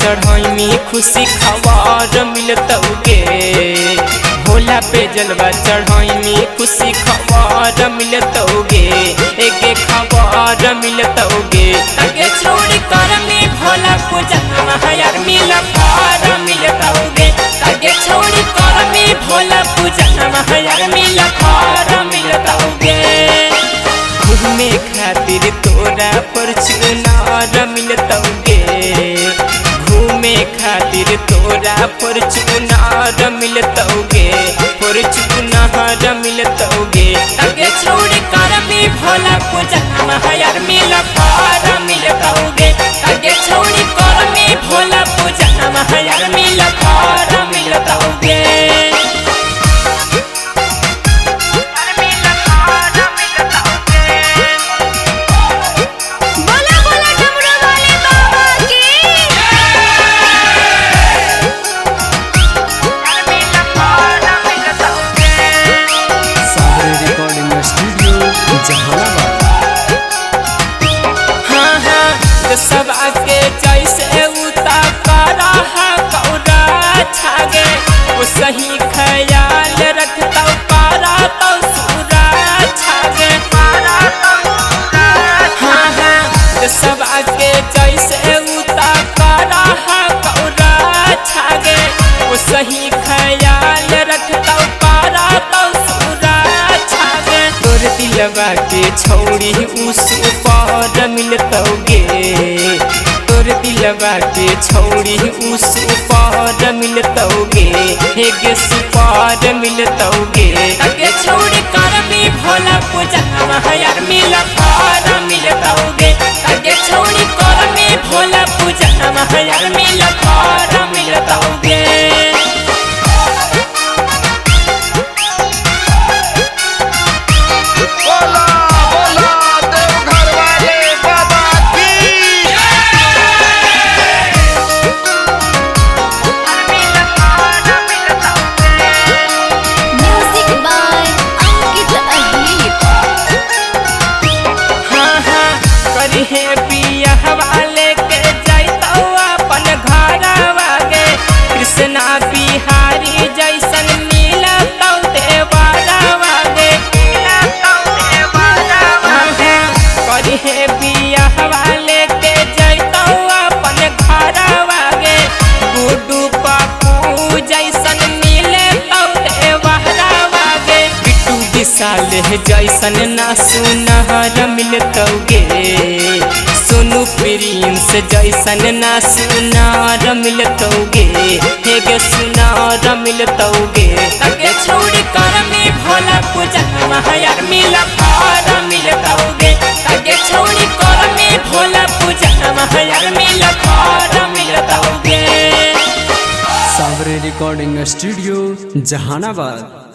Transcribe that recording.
चढ़ाई में खुशी खबर मिलतौगे। भोला पे जलवा चढ़ाई में खुशी खबर मिलतौगे। एक खबर मिलतौगे आगे छोड़ी कर में भोला पूजन यार मिला खबर मिलतौगे। आगे छोड़ी कर में भोला पूजन यार मिला खबर मिलतौगे। घूमे खातिर तोरा फॉर्च्यूनर मिलतौगे। घूमे खातिर तोरा फॉर्च्यूनर मिलतौगे। फॉर्च्यूनर मिलतौगे आगे छोड़ी कर में भोला पूजन यार मिला खबर मिलतौगे। आगे छोड़ी कर में भोला पूजन यार मिला खबर मिलतौगे। सब आगे जैसे उतारा कौरा छागे वो सही ख्याल रखता पारा तो सूरा छागे। हाँ हाँ सब आगे जैसे उतारा कौरा छागे वो सही ख्याल रखता पारा तो सूरा छागे। तोर दिलवा के छौड़ी उस पर मिलतौगे। तोर दिलवा के छौड़ी उस पर मिलतौगे। हेगे सुपार मिलतौगे आगे छोड़ी कर भी भोला पूजन यार मिला खबर मिलतौगे। आगे छोड़ी कर भी भोला पूजन यार मिला खबर मिलतौगे। हे पिया वाले के जैतौ अपन घरवा गे। कृष्णा बिहारी जैसन मिलतौ देवरवा गे। करी हे पिया वाले के जैतौ अपन घरवा गे। गुड्डू पप्पू जैसन मिलतौ देवरवा गे। बिट्टू विशाल जैसन ना सुनहर मिलतौगे। सोनू प्रिंस जैसन ना सुनार मिलतौगे। हेगे सुनार मिलतौगे आगे छोड़ी कर में भोला पूजन यार मिला खबर मिलतौगे। आगे छोड़ी कर में भोला पूजन यार मिला खबर मिलतौगे। सावरे रिकॉर्डिंग स्टूडियो जहानाबाद।